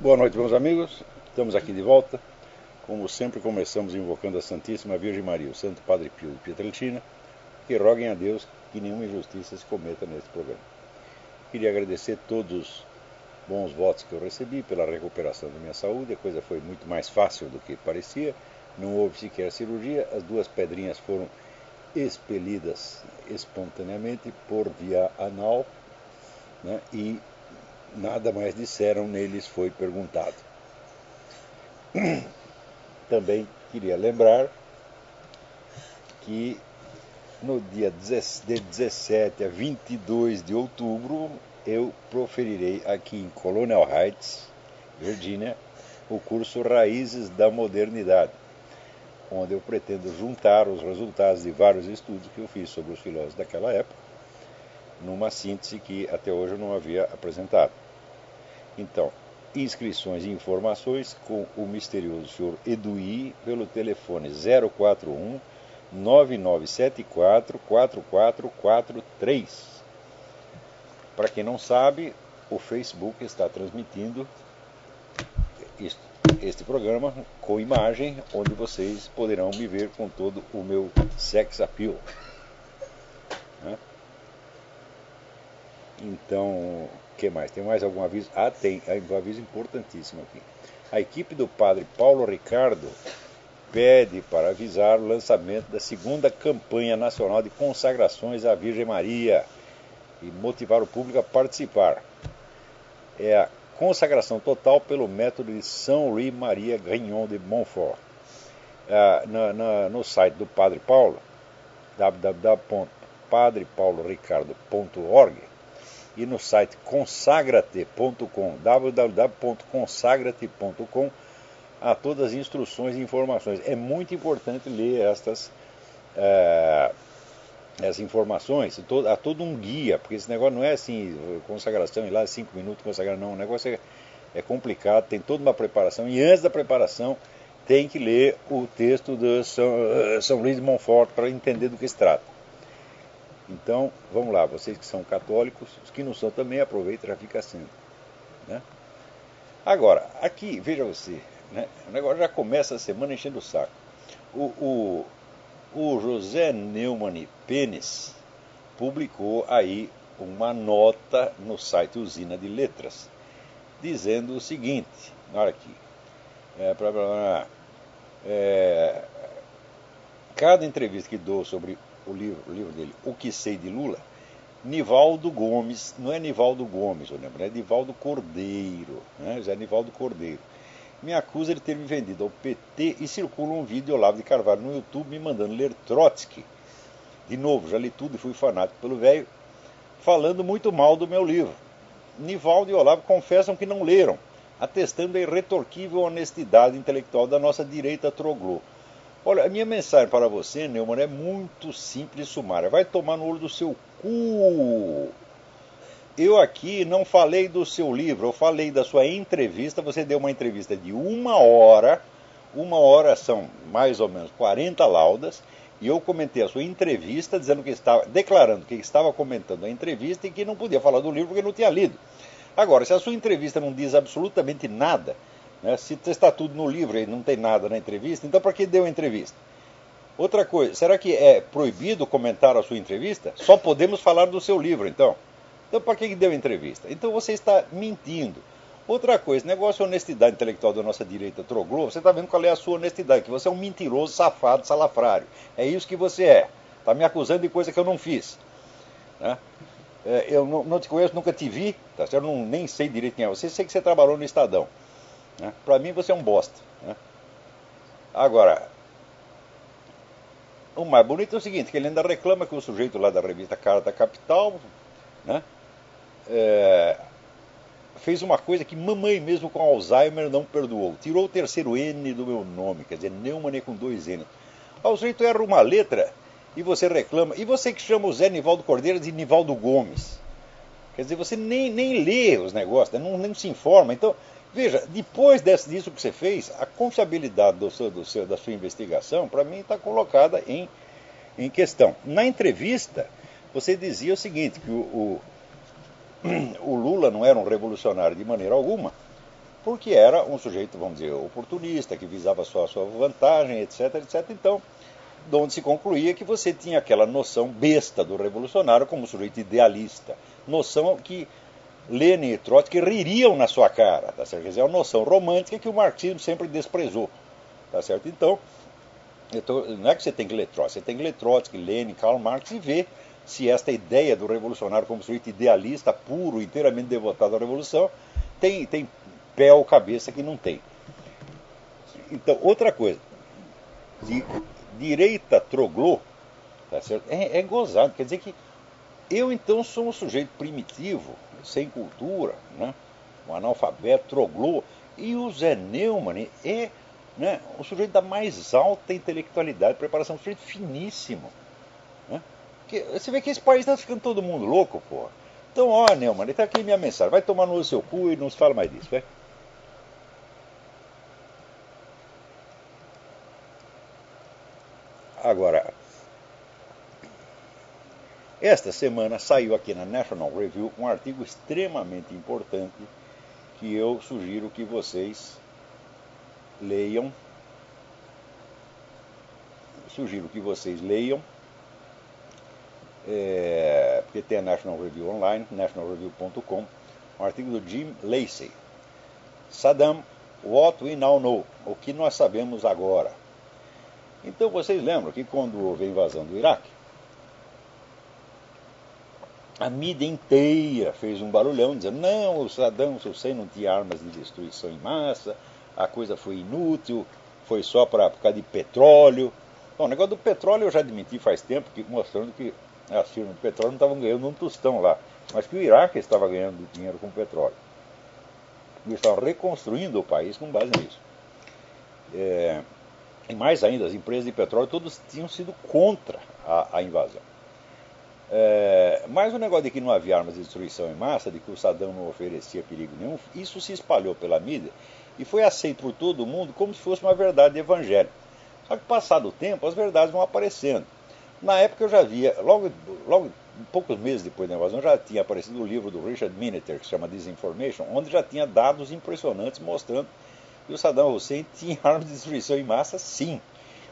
Boa noite, meus amigos. Estamos aqui de volta. Como sempre, começamos invocando a Santíssima Virgem Maria, o Santo Padre Pio de Pietrelcina, que roguem a Deus que nenhuma injustiça se cometa neste programa. Queria agradecer todos os bons votos que eu recebi pela recuperação da minha saúde. A coisa foi muito mais fácil do que parecia. Não houve sequer cirurgia. As duas pedrinhas foram expelidas espontaneamente por via anal, né? E nada mais disseram neles foi perguntado. Também queria lembrar que no dia de 17 a 22 de outubro eu proferirei aqui em Colonial Heights, Virgínia, o curso Raízes da Modernidade, onde eu pretendo juntar os resultados de vários estudos que eu fiz sobre os filósofos daquela época, numa síntese que até hoje eu não havia apresentado. Então, inscrições e informações com o misterioso senhor Eduí pelo telefone 041 9974 4443. Para quem não sabe, o Facebook está transmitindo este programa com imagem, onde vocês poderão me ver com todo o meu sex appeal. Então, o que mais? Tem mais algum aviso? Ah, tem um aviso importantíssimo aqui. A equipe do padre Paulo Ricardo pede para avisar o lançamento da segunda campanha nacional de consagrações à Virgem Maria e motivar o público a participar. É a consagração total pelo método de São Louis Maria Grignon de Montfort. No site do Padre Paulo, www.padrepauloricardo.org, e no site consagrate.com, www.consagrate.com, há todas as instruções e informações. É muito importante ler essas informações. Há todo um guia, porque esse negócio não é assim, consagração, ir lá 5 minutos consagrar, não. O negócio é complicado, tem toda uma preparação, e antes da preparação tem que ler o texto de São Luís de Montfort para entender do que se trata. Então, vamos lá, vocês que são católicos, os que não são também, aproveitem e já fica sendo. Né? Agora, aqui, veja você, né? O negócio já começa a semana enchendo o saco. O José Neumann Pênis publicou aí uma nota no site Usina de Letras, dizendo o seguinte, olha aqui, cada entrevista que dou sobre o livro dele, O Que Sei de Lula, Nivaldo Gomes, não é Nivaldo Gomes, eu lembro, é Nivaldo Cordeiro, né? José Nivaldo Cordeiro, me acusa de ter me vendido ao PT e circula um vídeo de Olavo de Carvalho no YouTube me mandando ler Trotsky. De novo, já li tudo e fui fanático pelo velho, falando muito mal do meu livro. Nivaldo e Olavo confessam que não leram, atestando a irretorquível honestidade intelectual da nossa direita troglô. Olha, a minha mensagem para você, Neumann, é muito simples e sumária. Vai tomar no olho do seu cu. Eu aqui não falei do seu livro, eu falei da sua entrevista. Você deu uma entrevista de 1 hora. 1 hora são mais ou menos 40 laudas. E eu comentei a sua entrevista, declarando que estava comentando a entrevista e que não podia falar do livro porque não tinha lido. Agora, se a sua entrevista não diz absolutamente nada, né, se está tudo no livro e não tem nada na entrevista, então para que deu a entrevista? Outra coisa, será que é proibido comentar a sua entrevista? Só podemos falar do seu livro, então. Então para que deu a entrevista? Então você está mentindo. Outra coisa, negócio de honestidade intelectual da nossa direita troglô, você está vendo qual é a sua honestidade, que você é um mentiroso, safado, salafrário. É isso que você é. Está me acusando de coisa que eu não fiz. Né? Eu não te conheço, nunca te vi, tá? Eu nem sei direito quem é você, sei que você trabalhou no Estadão. Né? Para mim você é um bosta. Né? Agora, o mais bonito é o seguinte, que ele ainda reclama que o sujeito lá da revista Cara da Capital, né, fez uma coisa que mamãe mesmo com Alzheimer não perdoou. Tirou o terceiro N do meu nome, quer dizer, Neumann com 2 N. O sujeito erra uma letra e você reclama. E você que chama o Zé Nivaldo Cordeiro de Nivaldo Gomes. Quer dizer, você nem lê os negócios, né? Nem se informa. Então, veja, depois disso que você fez, a confiabilidade da sua investigação, para mim, está colocada em questão. Na entrevista, você dizia o seguinte, que o Lula não era um revolucionário de maneira alguma, porque era um sujeito, vamos dizer, oportunista, que visava só a sua vantagem, etc, etc. Então, de onde se concluía que você tinha aquela noção besta do revolucionário como sujeito idealista. Noção que Lenin e Trotsky ririam na sua cara, tá certo? Quer dizer, é uma noção romântica que o marxismo sempre desprezou, tá certo? Então, não é que você tem que ler Trotsky, você tem que ler Trotsky, Lenin, Karl Marx e ver se esta ideia do revolucionário como sujeito idealista, puro, inteiramente devotado à revolução, tem pé ou cabeça que não tem. Então, outra coisa, de direita troglô, tá certo? É gozado, quer dizer que eu então sou um sujeito primitivo, sem cultura, né? Um analfabeto, troglô, e o Zé Neumann é, né, o sujeito da mais alta intelectualidade, preparação, um sujeito finíssimo. Né? Você vê que esse país está ficando todo mundo louco, porra. Então, ó, Neumann, está aqui minha mensagem, vai tomar no seu cu e não se fala mais disso, vai? Agora, esta semana saiu aqui na National Review um artigo extremamente importante que eu sugiro que vocês leiam. Porque tem a National Review online, nationalreview.com, um artigo do Jim Lacey. Saddam, What We Now Know, o que nós sabemos agora. Então vocês lembram que quando houve a invasão do Iraque, a mídia inteira fez um barulhão dizendo, não, o Saddam Hussein não tinha armas de destruição em massa, a coisa foi inútil, foi só por causa de petróleo. Bom, o negócio do petróleo eu já admiti faz tempo, mostrando que as firmas de petróleo não estavam ganhando um tostão lá, mas que o Iraque estava ganhando dinheiro com petróleo. Eles estavam reconstruindo o país com base nisso. E mais ainda, as empresas de petróleo todas tinham sido contra a invasão. Mas o negócio de que não havia armas de destruição em massa, de que o Saddam não oferecia perigo nenhum, isso se espalhou pela mídia e foi aceito por todo mundo como se fosse uma verdade evangélica. Só que passado o tempo, as verdades vão aparecendo. Na época eu já via, logo poucos meses depois da invasão, já tinha aparecido o livro do Richard Miniter, que se chama Disinformation, onde já tinha dados impressionantes mostrando que o Saddam Hussein tinha armas de destruição em massa, sim.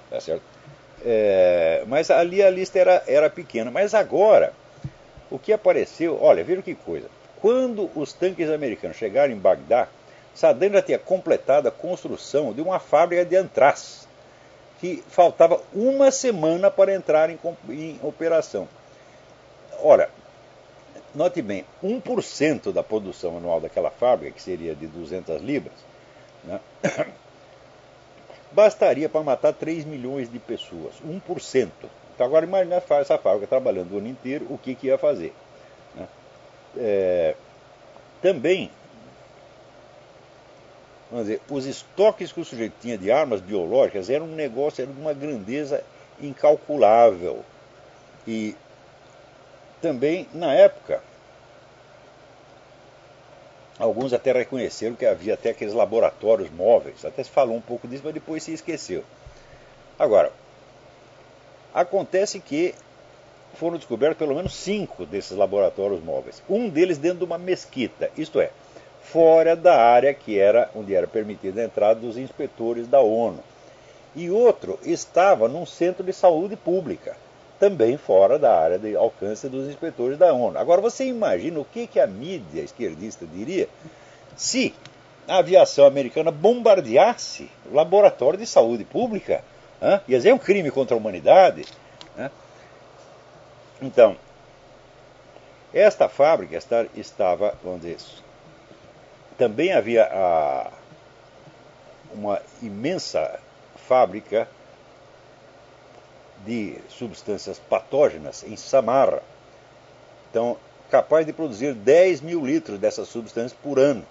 Tá certo? Mas ali a lista era pequena. Mas agora, o que apareceu, olha, veja que coisa. Quando os tanques americanos chegaram em Bagdá, Saddam já tinha completado a construção de uma fábrica de antraz, que faltava uma semana para entrar em operação. Ora, note bem, 1% da produção anual daquela fábrica, que seria de 200 libras, né, bastaria para matar 3 milhões de pessoas, 1%. Então agora imagine essa fábrica trabalhando o ano inteiro, o que ia fazer. Né? Também, vamos dizer, os estoques que o sujeito tinha de armas biológicas era um negócio, era de uma grandeza incalculável. E também, na época, alguns até reconheceram que havia até aqueles laboratórios móveis, até se falou um pouco disso, mas depois se esqueceu. Agora, acontece que foram descobertos pelo menos 5 desses laboratórios móveis. Um deles dentro de uma mesquita, isto é, fora da área onde era permitida a entrada dos inspetores da ONU. E outro estava num centro de saúde pública, também fora da área de alcance dos inspetores da ONU. Agora você imagina o que a mídia esquerdista diria se a aviação americana bombardeasse o laboratório de saúde pública? Ia dizer, é um crime contra a humanidade. Então, esta fábrica estava, vamos dizer, também havia uma imensa fábrica de substâncias patógenas em Samarra. Então, capaz de produzir 10 mil litros dessas substâncias por ano.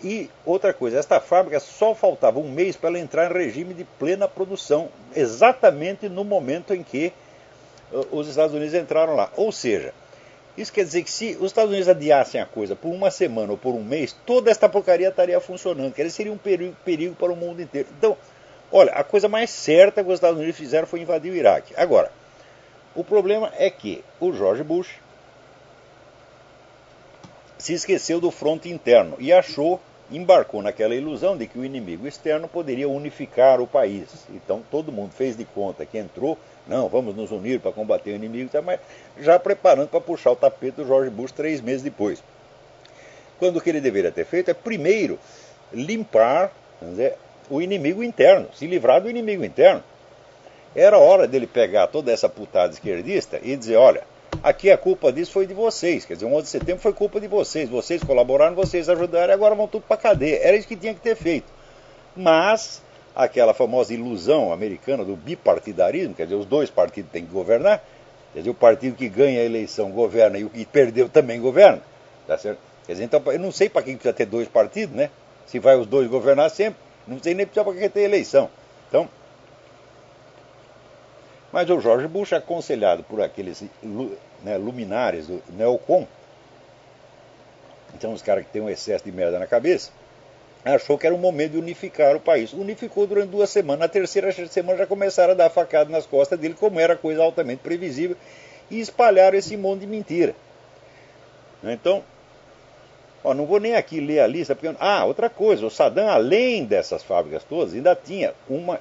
E outra coisa, esta fábrica só faltava um mês para ela entrar em regime de plena produção, exatamente no momento em que os Estados Unidos entraram lá. Ou seja, isso quer dizer que se os Estados Unidos adiassem a coisa por uma semana ou por um mês, toda esta porcaria estaria funcionando. Quer dizer, seria um perigo para o mundo inteiro. Então, olha, a coisa mais certa que os Estados Unidos fizeram foi invadir o Iraque. Agora, o problema é que o George Bush se esqueceu do fronte interno e embarcou naquela ilusão de que o inimigo externo poderia unificar o país. Então todo mundo fez de conta que entrou, não, vamos nos unir para combater o inimigo, mas já preparando para puxar o tapete do George Bush 3 meses depois. Quando o que ele deveria ter feito é primeiro limpar, vamos dizer, o inimigo interno, se livrar do inimigo interno. Era hora dele pegar toda essa putada esquerdista e dizer, olha, aqui a culpa disso foi de vocês, quer dizer, o 11 de setembro foi culpa de vocês colaboraram, vocês ajudaram e agora vão tudo para a cadeia. Era isso que tinha que ter feito. Mas aquela famosa ilusão americana do bipartidarismo, quer dizer, os dois partidos têm que governar, quer dizer, o partido que ganha a eleição governa e o que perdeu também governa, tá certo? Quer dizer, então, eu não sei para que precisa ter dois partidos, né? Se vai os dois governar sempre, não sei nem para que ter eleição. Então, mas o George Bush, aconselhado por aqueles luminares do Neocon, então os caras que têm um excesso de merda na cabeça, achou que era um momento de unificar o país. Unificou durante 2 semanas. Na terceira semana já começaram a dar facada nas costas dele, como era coisa altamente previsível, e espalharam esse monte de mentira. Então, não vou nem aqui ler a lista, porque... outra coisa, o Saddam, além dessas fábricas todas, ainda tinha uma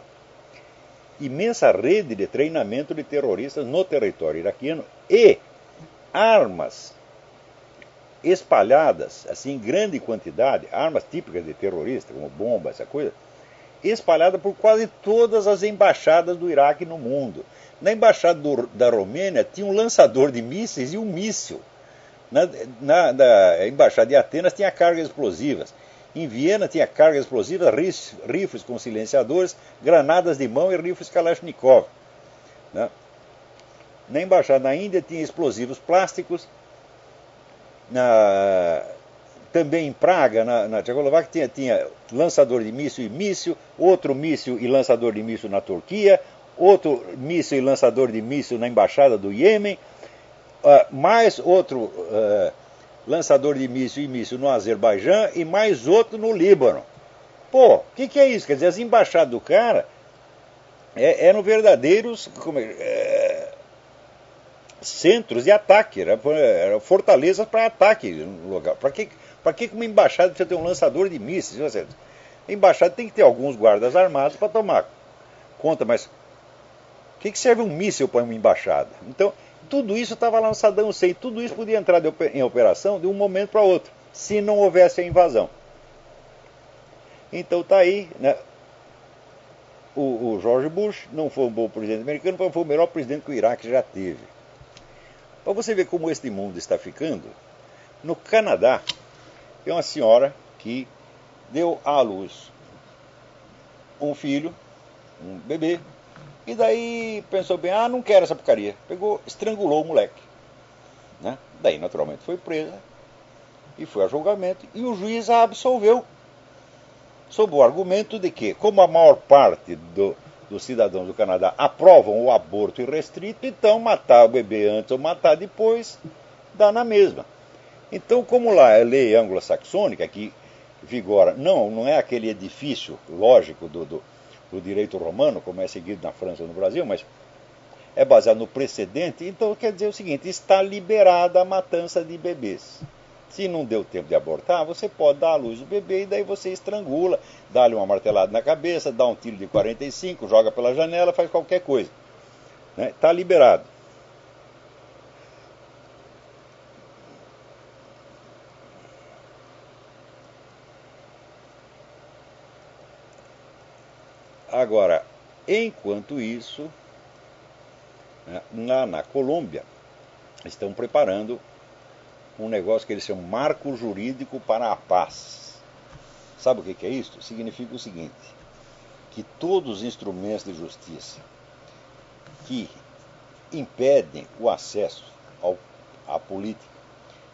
imensa rede de treinamento de terroristas no território iraquiano e armas espalhadas, assim, em grande quantidade, armas típicas de terrorista, como bomba, essa coisa, espalhada por quase todas as embaixadas do Iraque no mundo. Na embaixada da Romênia tinha um lançador de mísseis e um míssil. Na embaixada de Atenas tinha cargas explosivas. Em Viena tinha cargas explosivas, rifles com silenciadores, granadas de mão e rifles Kalashnikov. Né? Na embaixada na Índia tinha explosivos plásticos. Também em Praga, na Tchecoslováquia, tinha lançador de míssil e míssil, outro míssil e lançador de míssil na Turquia, outro míssil e lançador de míssil na embaixada do Iêmen, mais outro lançador de míssil e míssil no Azerbaijão e mais outro no Líbano. Pô, o que é isso? Quer dizer, as embaixadas do cara eram verdadeiros centros de ataque, eram fortalezas para ataque no local. Para que uma embaixada precisa ter um lançador de mísseis? A embaixada tem que ter alguns guardas armados para tomar conta, mas o que serve um míssil para uma embaixada? Então, tudo isso estava lá no Saddam Hussein, tudo isso podia entrar em operação de um momento para outro, se não houvesse a invasão. Então está aí, né? O George Bush não foi um bom presidente americano, mas foi o melhor presidente que o Iraque já teve. Para você ver como este mundo está ficando, no Canadá tem uma senhora que deu à luz um filho, um bebê, e daí pensou bem, não quero essa porcaria. Pegou, estrangulou o moleque. Né? Daí, naturalmente, foi presa e foi a julgamento, e o juiz a absolveu, sob o argumento de que, como a maior parte dos cidadãos do Canadá aprovam o aborto irrestrito, então matar o bebê antes ou matar depois dá na mesma. Então, como lá é lei anglo-saxônica, que vigora, não é aquele edifício lógico do direito romano, como é seguido na França ou no Brasil, mas é baseado no precedente, então quer dizer o seguinte, está liberada a matança de bebês. Se não deu tempo de abortar, você pode dar à luz o bebê e daí você estrangula, dá-lhe uma martelada na cabeça, dá um tiro de 45, joga pela janela, faz qualquer coisa. Está liberado. Agora, enquanto isso, lá na Colômbia, estão preparando um negócio que eles chamam Marco Jurídico para a Paz. Sabe o que é isso? Significa o seguinte, que todos os instrumentos de justiça que impedem o acesso à política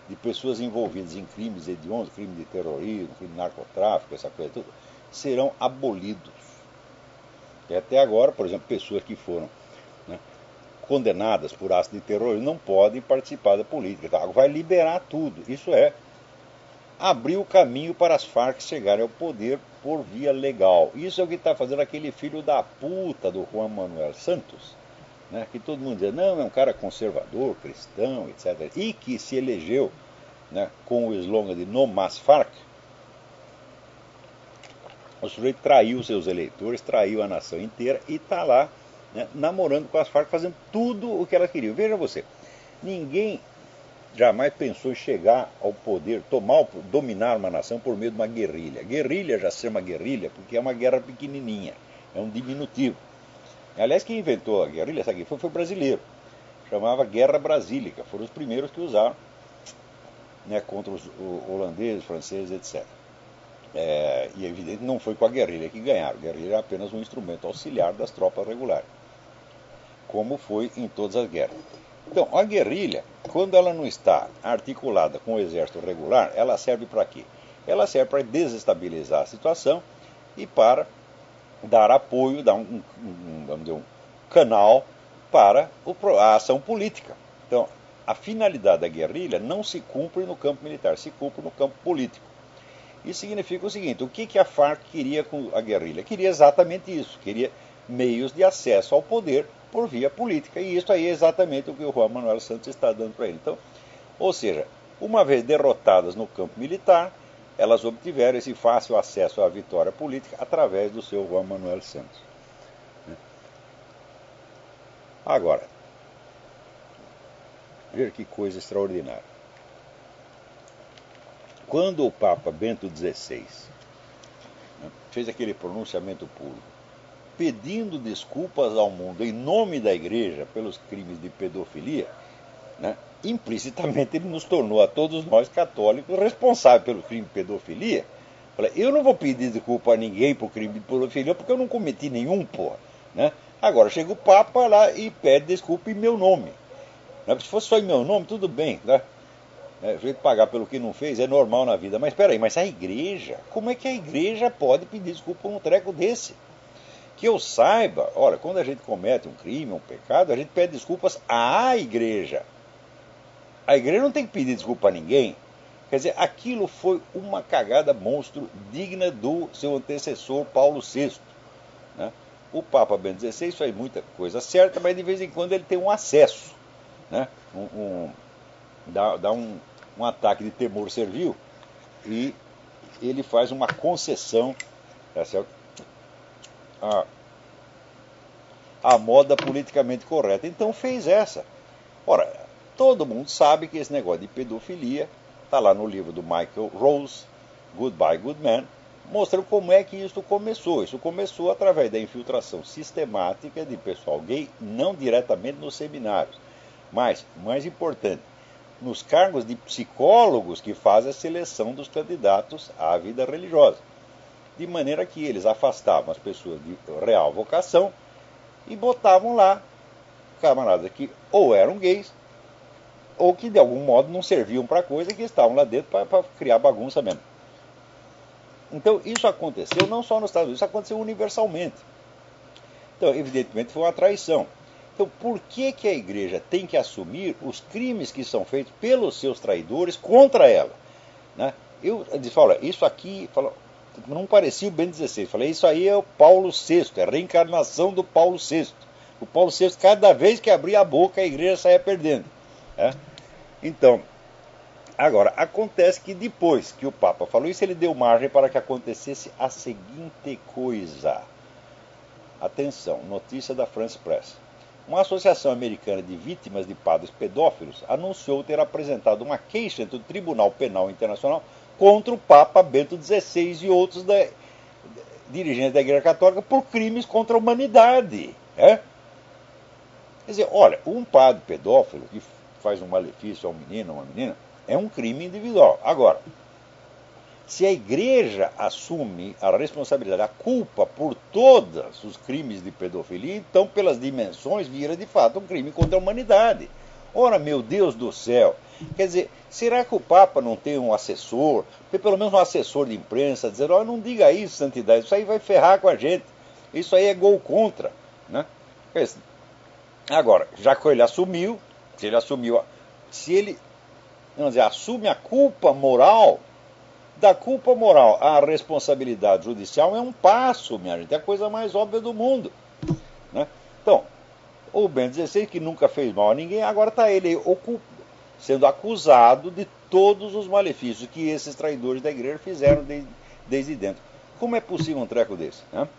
de pessoas envolvidas em crimes hediondos, crime de terrorismo, crime de narcotráfico, essa coisa toda, serão abolidos. E até agora, por exemplo, pessoas que foram, né, condenadas por atos de terrorismo não podem participar da política. Então, vai liberar tudo. Isso é abrir o caminho para as Farc chegarem ao poder por via legal. Isso é o que está fazendo aquele filho da puta do Juan Manuel Santos, né, que todo mundo diz, não, é um cara conservador, cristão, etc. E que se elegeu, né, com o slogan de No Más Farc. O sujeito traiu seus eleitores, traiu a nação inteira e está lá, né, namorando com as Farc, fazendo tudo o que ela queria. Veja você, ninguém jamais pensou em chegar ao poder, dominar uma nação por meio de uma guerrilha. Guerrilha já se chama guerrilha porque é uma guerra pequenininha, é um diminutivo. Aliás, quem inventou a guerrilha, sabe, foi o brasileiro. Chamava Guerra Brasílica. Foram os primeiros que usaram, né, contra os holandeses, franceses, etc. E é evidente não foi com a guerrilha que ganharam. A guerrilha era apenas um instrumento auxiliar das tropas regulares, como foi em todas as guerras. Então, a guerrilha, quando ela não está articulada com o exército regular, ela serve para quê? Ela serve para desestabilizar a situação e para dar apoio, dar vamos dizer, um canal para a ação política. Então, a finalidade da guerrilha não se cumpre no campo militar, se cumpre no campo político. Isso significa o seguinte, o que a Farc queria com a guerrilha? Queria exatamente isso, queria meios de acesso ao poder por via política, e isso aí é exatamente o que o Juan Manuel Santos está dando para ele. Então, ou seja, uma vez derrotadas no campo militar, elas obtiveram esse fácil acesso à vitória política através do seu Juan Manuel Santos. Agora, veja que coisa extraordinária. Quando o Papa Bento XVI, né, fez aquele pronunciamento público, pedindo desculpas ao mundo em nome da Igreja pelos crimes de pedofilia, né, implicitamente ele nos tornou a todos nós católicos responsáveis pelo crime de pedofilia. Eu não vou pedir desculpa a ninguém por crime de pedofilia porque eu não cometi nenhum, porra. Né? Agora chega o Papa lá e pede desculpa em meu nome. Se fosse só em meu nome, tudo bem. Né? O jeito de pagar pelo que não fez é normal na vida. Mas espera aí, mas a Igreja? Como é que a Igreja pode pedir desculpa por um treco desse? Que eu saiba, olha, quando a gente comete um crime, um pecado, a gente pede desculpas à Igreja. A Igreja não tem que pedir desculpa a ninguém. Quer dizer, aquilo foi uma cagada monstro digna do seu antecessor Paulo VI. Né? O Papa Bento XVI faz muita coisa certa, mas de vez em quando ele tem um acesso. Né? Dá um ataque de temor servil e ele faz uma concessão, tá certo? A moda politicamente correta. Então fez essa. Ora, todo mundo sabe que esse negócio de pedofilia está lá no livro do Michael Rose, Goodbye Good Man, mostrando como é que isso começou. Isso começou através da infiltração sistemática de pessoal gay, não diretamente nos seminários, mas, mais importante, nos cargos de psicólogos que fazem a seleção dos candidatos à vida religiosa. De maneira que eles afastavam as pessoas de real vocação e botavam lá camaradas que ou eram gays ou que de algum modo não serviam para coisa, que estavam lá dentro para criar bagunça mesmo. Então isso aconteceu não só nos Estados Unidos, isso aconteceu universalmente. Então evidentemente foi uma traição. Então por que a Igreja tem que assumir os crimes que são feitos pelos seus traidores contra ela? Né? Eu disse, olha, isso aqui não parecia o Bento XVI. Falei, isso aí é o Paulo VI, é a reencarnação do Paulo VI. O Paulo VI, cada vez que abria a boca, a Igreja saía perdendo. Né? Então, agora, acontece que depois que o Papa falou isso, ele deu margem para que acontecesse a seguinte coisa. Atenção, notícia da France Press. Uma associação americana de vítimas de padres pedófilos anunciou ter apresentado uma queixa ante o Tribunal Penal Internacional contra o Papa Bento XVI e outros dirigentes da Igreja Católica por crimes contra a humanidade. Quer dizer, olha, um padre pedófilo que faz um malefício a um menino ou uma menina é um crime individual. Agora, Se a igreja assume a responsabilidade, a culpa por todos os crimes de pedofilia, então, pelas dimensões, vira de fato um crime contra a humanidade. Ora, meu Deus do céu, quer dizer, será que o Papa não tem um assessor, tem pelo menos um assessor de imprensa, dizendo, olha, não diga isso, santidade, isso aí vai ferrar com a gente, isso aí é gol contra, né? Agora, já que ele assumiu, se ele, vamos dizer, assume a culpa moral, da culpa moral à responsabilidade judicial é um passo, minha gente, é a coisa mais óbvia do mundo, né? Então, o Bento XVI, que nunca fez mal a ninguém, agora está ele sendo acusado de todos os malefícios que esses traidores da igreja fizeram desde dentro. Como é possível um treco desse, né?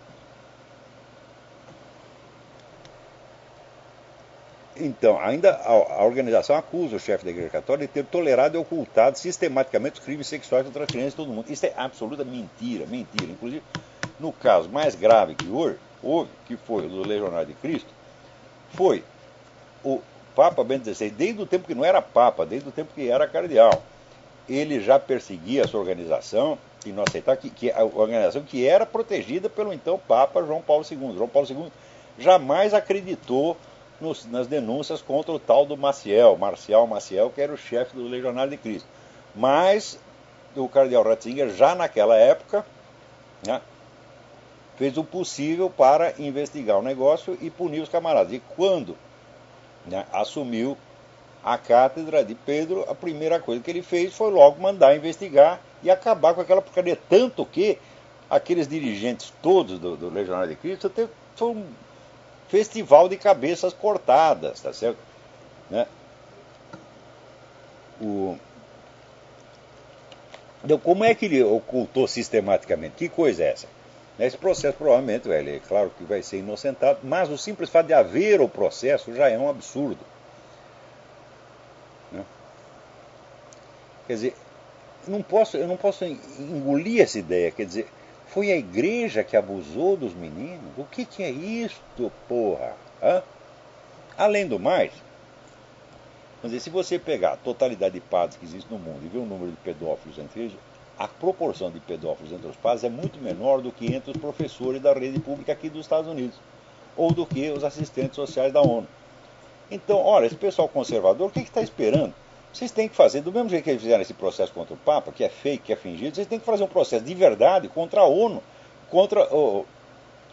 Então, ainda a organização acusa o chefe da Igreja Católica de ter tolerado e ocultado sistematicamente os crimes sexuais contra as crianças de todo mundo. Isso é absoluta mentira, mentira. Inclusive, no caso mais grave que houve, que foi o do Legionário de Cristo, foi o Papa Bento XVI, desde o tempo que não era Papa, desde o tempo que era cardeal. Ele já perseguia essa organização e não aceitava que a organização que era protegida pelo então Papa João Paulo II. João Paulo II jamais acreditou nas denúncias contra o tal do Marcial Maciel, que era o chefe do Legionário de Cristo. Mas o cardeal Ratzinger, já naquela época, né, fez o possível para investigar o negócio e punir os camaradas. E quando, né, assumiu a cátedra de Pedro, a primeira coisa que ele fez foi logo mandar investigar e acabar com aquela porcaria. Tanto que aqueles dirigentes todos do Legionário de Cristo foi um festival de cabeças cortadas, tá certo? Né? Então, como é que ele ocultou sistematicamente? Que coisa é essa? Esse processo provavelmente, é claro que vai ser inocentado, mas o simples fato de haver o processo já é um absurdo. Né? Quer dizer, eu não posso engolir essa ideia, quer dizer, foi a igreja que abusou dos meninos? O que é isto, porra? Hã? Além do mais, quer dizer, se você pegar a totalidade de padres que existe no mundo e ver o número de pedófilos entre eles, a proporção de pedófilos entre os padres é muito menor do que entre os professores da rede pública aqui dos Estados Unidos, ou do que os assistentes sociais da ONU. Então, olha, esse pessoal conservador, o que está esperando? Vocês têm que fazer, do mesmo jeito que eles fizeram esse processo contra o Papa, que é fake, que é fingido, vocês têm que fazer um processo de verdade contra a ONU, contra o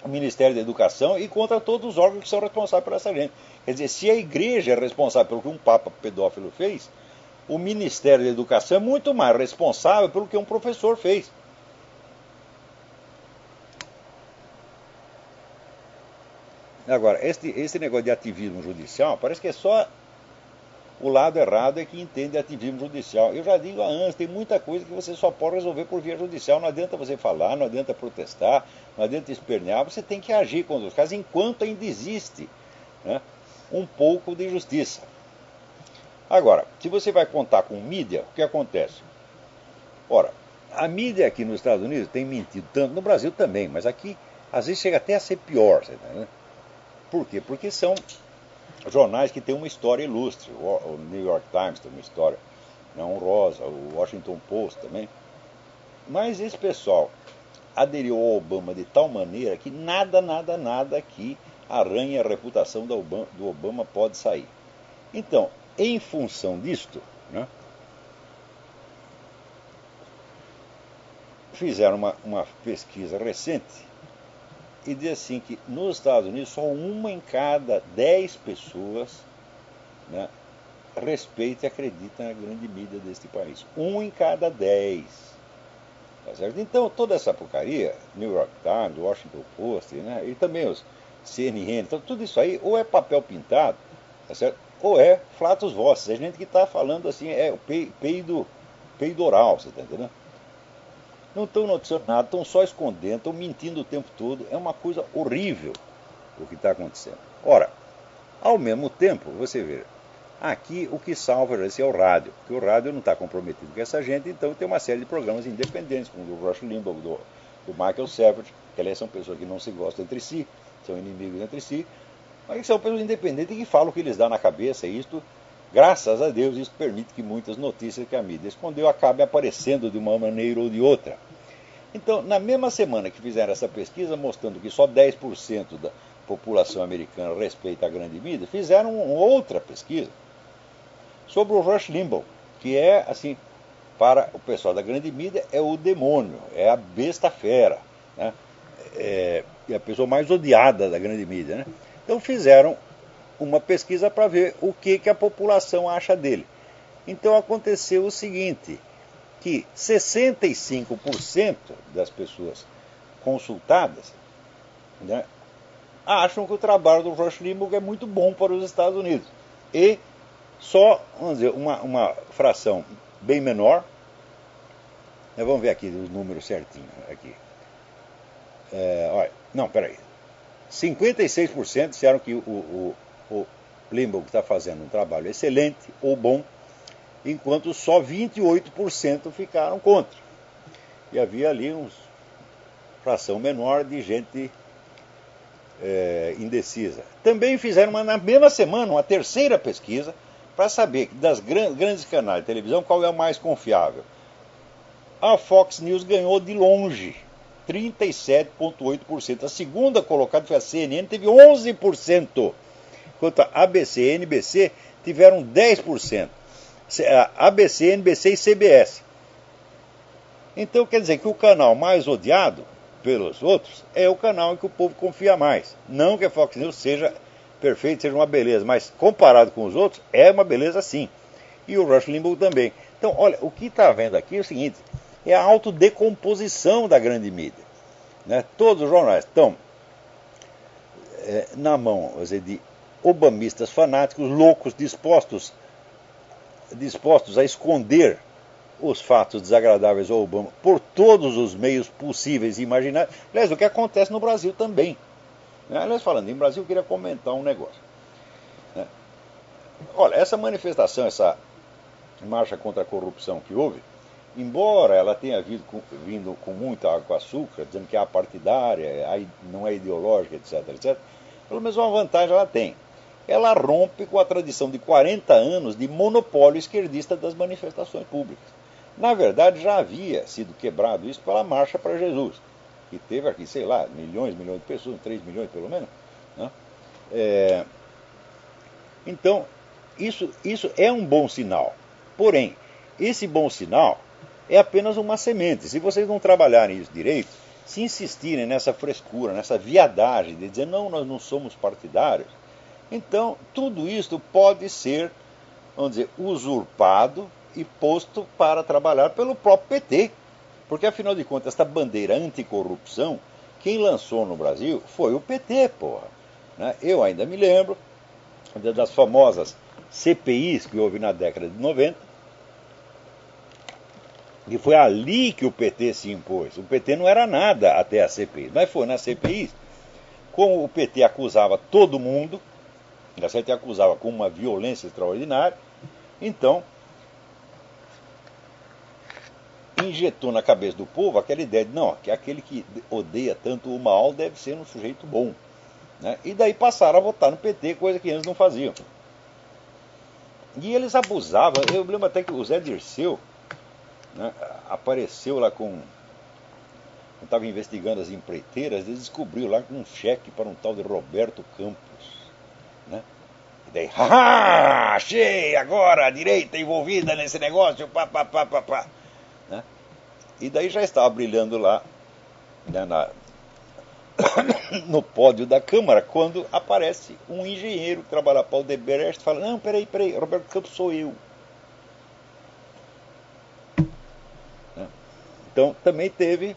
Ministério da Educação e contra todos os órgãos que são responsáveis por essa gente. Quer dizer, se a igreja é responsável pelo que um Papa pedófilo fez, o Ministério da Educação é muito mais responsável pelo que um professor fez. Agora, esse negócio de ativismo judicial, parece que é só o lado errado é que entende ativismo judicial. Eu já digo há anos, tem muita coisa que você só pode resolver por via judicial. Não adianta você falar, não adianta protestar, não adianta espernear, você tem que agir contra os casos enquanto ainda existe, né, um pouco de justiça. Agora, se você vai contar com mídia, o que acontece? Ora, a mídia aqui nos Estados Unidos tem mentido tanto, no Brasil também, mas aqui às vezes chega até a ser pior, né? Por quê? Porque são jornais que têm uma história ilustre. O New York Times tem uma história, né, honrosa, o Washington Post também. Mas esse pessoal aderiu ao Obama de tal maneira que nada que arranhe a reputação do Obama pode sair. Então, em função disto, né, fizeram uma pesquisa recente e diz assim que nos Estados Unidos só uma em cada 10 pessoas, né, respeita e acredita na grande mídia deste país. Um em cada 10. Tá certo? Então, toda essa porcaria, New York Times, Washington Post, né, e também os CNN, então, tudo isso aí ou é papel pintado, tá certo? Ou é flatus vossos. É gente que está falando assim, é o peido oral, você está entendendo? Não estão noticiando nada, estão só escondendo, estão mentindo o tempo todo. É uma coisa horrível o que está acontecendo. Ora, ao mesmo tempo, você vê, aqui o que salva é o rádio, porque o rádio não está comprometido com essa gente, então tem uma série de programas independentes, como o do Rush Limbaugh, do Michael Savage, que aliás são pessoas que não se gostam entre si, são inimigos entre si, mas são pessoas independentes que falam o que lhes dá na cabeça, isto Graças a Deus, isso permite que muitas notícias que a mídia escondeu acabem aparecendo de uma maneira ou de outra. Então, na mesma semana que fizeram essa pesquisa, mostrando que só 10% da população americana respeita a grande mídia, fizeram outra pesquisa sobre o Rush Limbaugh, que é, assim, para o pessoal da grande mídia, é o demônio, é a besta fera, né? É a pessoa mais odiada da grande mídia, né? Então fizeram uma pesquisa para ver o que a população acha dele. Então aconteceu o seguinte, que 65% das pessoas consultadas, né, acham que o trabalho do Rush Limbaugh é muito bom para os Estados Unidos. E só, vamos dizer, uma fração bem menor, vamos ver aqui os números certinhos. Aqui. Olha, não, peraí. 56% disseram que o Limbaugh está fazendo um trabalho excelente ou bom, enquanto só 28% ficaram contra. E havia ali uma fração menor de gente indecisa. Também fizeram na mesma semana uma terceira pesquisa para saber das grandes canais de televisão qual é o mais confiável. A Fox News ganhou de longe, 37,8%. A segunda colocada foi a CNN, teve 11%, enquanto a ABC e a NBC tiveram 10%. A ABC, NBC e CBS. Então quer dizer que o canal mais odiado pelos outros é o canal em que o povo confia mais. Não que a Fox News seja perfeito, seja uma beleza, mas comparado com os outros, é uma beleza sim. E o Rush Limbaugh também. Então, olha, o que está vendo aqui é o seguinte, é a autodecomposição da grande mídia. Né? Todos os jornais estão na mão, vamos dizer, de obamistas fanáticos, loucos, dispostos a esconder os fatos desagradáveis ao Obama por todos os meios possíveis e imagináveis. Aliás, o que acontece no Brasil também. Aliás, falando em Brasil, eu queria comentar um negócio. Olha, essa manifestação, essa marcha contra a corrupção que houve, embora ela tenha vindo com muita água com açúcar, dizendo que é apartidária, não é ideológica, etc, etc, pelo menos uma vantagem ela tem. Ela rompe com a tradição de 40 anos de monopólio esquerdista das manifestações públicas. Na verdade, já havia sido quebrado isso pela Marcha para Jesus, que teve aqui, sei lá, milhões de pessoas, 3 milhões pelo menos. Né? Então, isso é um bom sinal. Porém, esse bom sinal é apenas uma semente. Se vocês não trabalharem isso direito, se insistirem nessa frescura, nessa viadagem de dizer, não, nós não somos partidários, então tudo isso pode ser, vamos dizer, usurpado e posto para trabalhar pelo próprio PT. Porque, afinal de contas, esta bandeira anticorrupção, quem lançou no Brasil foi o PT, porra. Né? Eu ainda me lembro das famosas CPIs que houve na década de 90, e foi ali que o PT se impôs. O PT não era nada até a CPI, mas foi na CPI. Como o PT acusava todo mundo, a CPI acusava com uma violência extraordinária, então injetou na cabeça do povo aquela ideia de, não, que aquele que odeia tanto o mal deve ser um sujeito bom. Né? E daí passaram a votar no PT, coisa que eles não faziam. E eles abusavam. Eu lembro até que o Zé Dirceu, né, apareceu lá com... estava investigando as empreiteiras, ele descobriu lá um cheque para um tal de Roberto Campos. Né? E daí, haha, achei agora a direita envolvida nesse negócio, pá, pá, pá, pá, pá. Né? E daí já estava brilhando lá, né, no pódio da Câmara, quando aparece um engenheiro que trabalha para o Odebrecht e fala, não, peraí, Roberto Campos sou eu. Né? Então também teve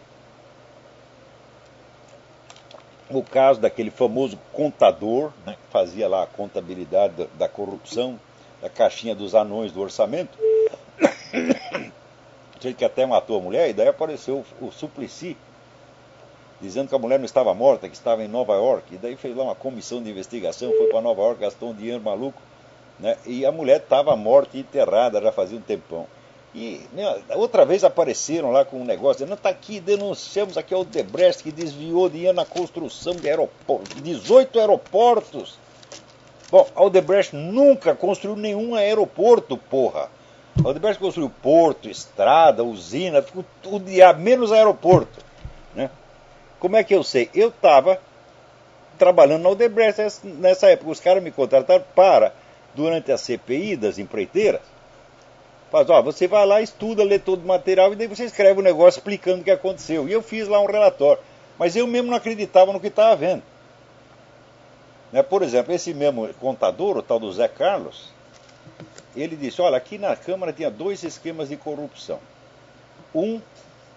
o caso daquele famoso contador, né, que fazia lá a contabilidade da corrupção, da caixinha dos anões do orçamento, que até matou a mulher, e daí apareceu o Suplicy, dizendo que a mulher não estava morta, que estava em Nova York, e daí fez lá uma comissão de investigação, foi para Nova York, gastou um dinheiro maluco, né, e a mulher estava morta e enterrada já fazia um tempão. E outra vez apareceram lá com um negócio, dizendo, está aqui, denunciamos aqui o Odebrecht que desviou dinheiro na construção de 18 aeroportos. Bom, a Odebrecht nunca construiu nenhum aeroporto, porra. A Odebrecht construiu porto, estrada, usina, tudo, menos aeroporto. Né? Como é que eu sei? Eu estava trabalhando na Odebrecht nessa época. Os caras me contrataram para, durante a CPI das empreiteiras, faz, ó, você vai lá, estuda, lê todo o material e daí você escreve um negócio explicando o que aconteceu. E eu fiz lá um relatório. Mas eu mesmo não acreditava no que estava vendo. Né? Por exemplo, esse mesmo contador, o tal do Zé Carlos, ele disse, olha, aqui na Câmara tinha 2 esquemas de corrupção. Um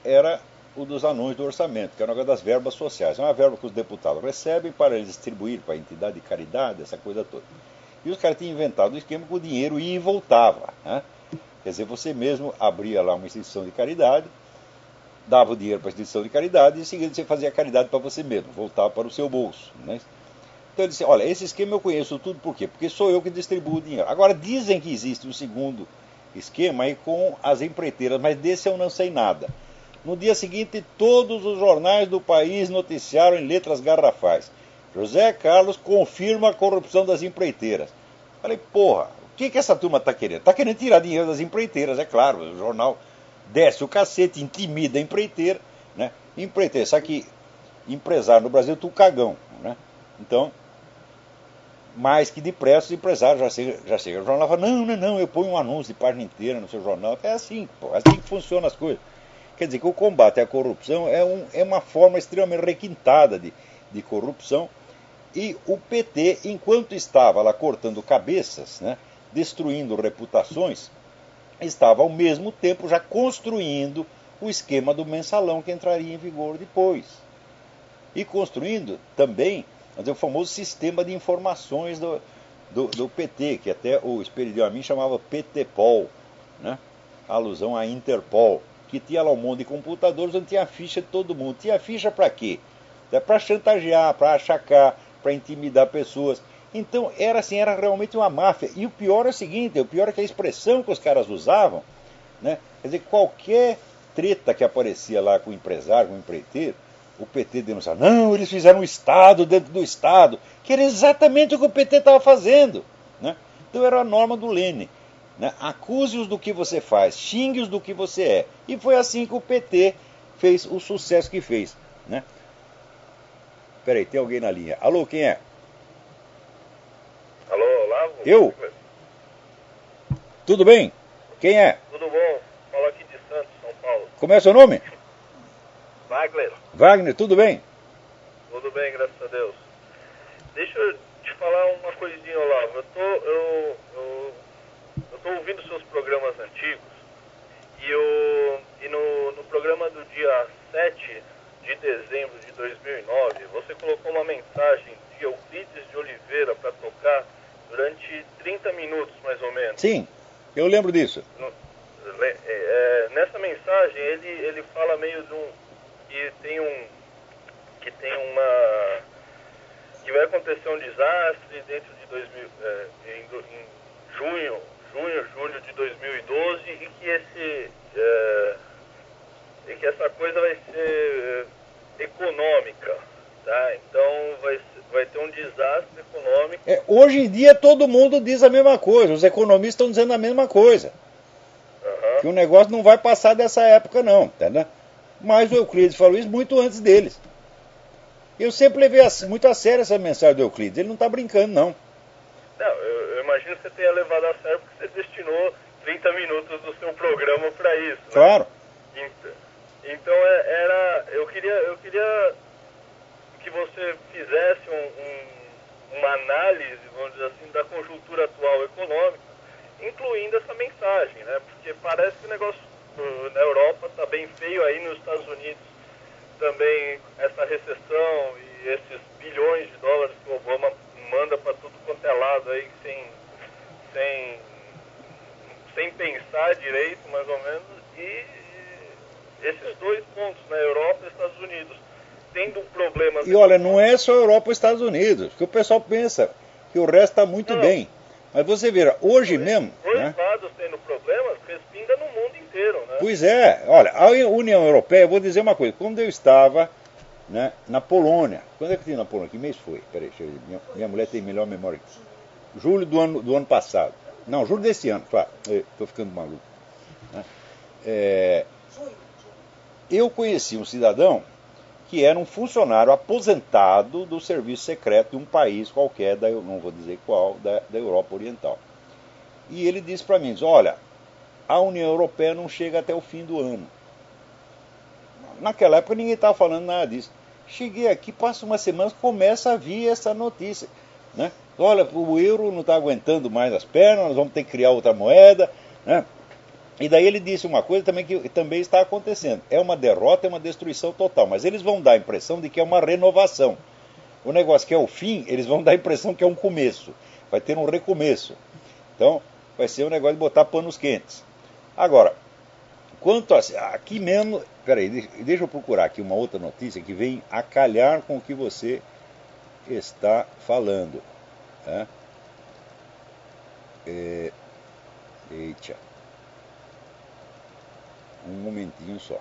era o dos anões do orçamento, que é o negócio das verbas sociais. É uma verba que os deputados recebem para eles distribuir para a entidade de caridade, essa coisa toda. E os caras tinham inventado um esquema que o dinheiro ia e voltava. Né? Quer dizer, você mesmo abria lá uma instituição de caridade, dava o dinheiro para a instituição de caridade e em seguida você fazia a caridade para você mesmo, voltava para o seu bolso. Né? Então ele disse, olha, esse esquema eu conheço tudo, por quê? Porque sou eu que distribuo o dinheiro. Agora, dizem que existe um segundo esquema aí com as empreiteiras, mas desse eu não sei nada. No dia seguinte, todos os jornais do país noticiaram em letras garrafais. José Carlos confirma a corrupção das empreiteiras. Falei, porra, o que essa turma está querendo? Está querendo tirar dinheiro das empreiteiras, é claro. O jornal desce o cacete, intimida a empreiteira. Né? Empreiteira, sabe que empresário no Brasil é tudo cagão. Né? Então, mais que depressa, os empresários já chegam no jornal e falam, não, eu ponho um anúncio de página inteira no seu jornal. É assim, pô, é assim que funcionam as coisas. Quer dizer que o combate à corrupção é uma forma extremamente requintada de corrupção. E o PT, enquanto estava lá cortando cabeças, né, destruindo reputações, estava ao mesmo tempo já construindo o esquema do mensalão que entraria em vigor depois. E construindo também o famoso sistema de informações do PT, que até o Esperidião a mim chamava PTPOL, né? Alusão à Interpol, que tinha lá um monte de computadores onde tinha a ficha de todo mundo. Tinha ficha para quê? Para chantagear, para achacar, para intimidar pessoas. Então era assim, era realmente uma máfia. E o pior é o seguinte, o pior é que a expressão que os caras usavam, né? Quer dizer, qualquer treta que aparecia lá com o empresário, com o empreiteiro, o PT denunciava, não, eles fizeram um Estado dentro do Estado, que era exatamente o que o PT estava fazendo. Né? Então era a norma do Lênin. Né? Acuse-os do que você faz, xingue-os do que você é. E foi assim que o PT fez o sucesso que fez. Né? Peraí, tem alguém na linha. Alô, quem é? Alô, Olavo? Eu? Tudo bem? Quem é? Tudo bom? Fala aqui de Santos, São Paulo. Como é o seu nome? Wagner. Wagner, tudo bem? Tudo bem, graças a Deus. Deixa eu te falar uma coisinha, Olavo. Eu tô ouvindo seus programas antigos e no programa do dia 7 de dezembro de 2009, você colocou uma mensagem de Euclides de Oliveira para tocar durante 30 minutos, mais ou menos. Sim, eu lembro disso. Nessa mensagem, ele fala meio de que vai acontecer um desastre dentro de em julho de 2012 e que essa coisa vai ser econômica, tá? Então vai ter um desastre econômico. Hoje em dia todo mundo diz a mesma coisa, os economistas estão dizendo a mesma coisa. Que o negócio não vai passar dessa época não, entendeu? Mas o Euclides falou isso muito antes deles. Eu sempre levei muito a sério essa mensagem do Euclides. Ele não está brincando, não. Não, eu imagino que você tenha levado a sério porque você destinou 30 minutos do seu programa para isso. Né? Claro. Então eu queria que você fizesse uma análise, vamos dizer assim, da conjuntura atual econômica, incluindo essa mensagem, né? Porque parece que o negócio na Europa está bem feio, aí nos Estados Unidos também essa recessão e esses bilhões de dólares que o Obama manda para tudo quanto é lado aí sem pensar direito, mais ou menos, e esses dois pontos, né, Europa e Estados Unidos, tendo um problema... E olha, não é só Europa e Estados Unidos, porque o pessoal pensa que o resto está muito bem. Mas você vê, hoje mesmo... Dois né? lados tendo problemas, respinga no mundo inteiro, né? Pois é, olha, a União Europeia, eu vou dizer uma coisa, quando eu estava, né, na Polônia, quando é que eu estive na Polônia? Que mês foi? Peraí, deixa eu ver, minha mulher tem melhor memória que julho do ano passado. Não, julho desse ano, claro. Estou ficando maluco. Né? Eu conheci um cidadão que era um funcionário aposentado do serviço secreto de um país qualquer, eu não vou dizer qual, da Europa Oriental. E ele disse para mim, olha, a União Europeia não chega até o fim do ano. Naquela época ninguém estava falando nada disso. Cheguei aqui, passa uma semana, começa a vir essa notícia. Né? Olha, o euro não está aguentando mais as pernas, nós vamos ter que criar outra moeda. Né? E daí ele disse uma coisa também que também está acontecendo. É uma derrota, é uma destruição total. Mas eles vão dar a impressão de que é uma renovação. O negócio que é o fim, eles vão dar a impressão que é um começo. Vai ter um recomeço. Então, vai ser um negócio de botar panos quentes. Agora, quanto a... Aqui mesmo... Peraí, deixa eu procurar aqui uma outra notícia que vem a calhar com o que você está falando. Né? Eita. Um momentinho só.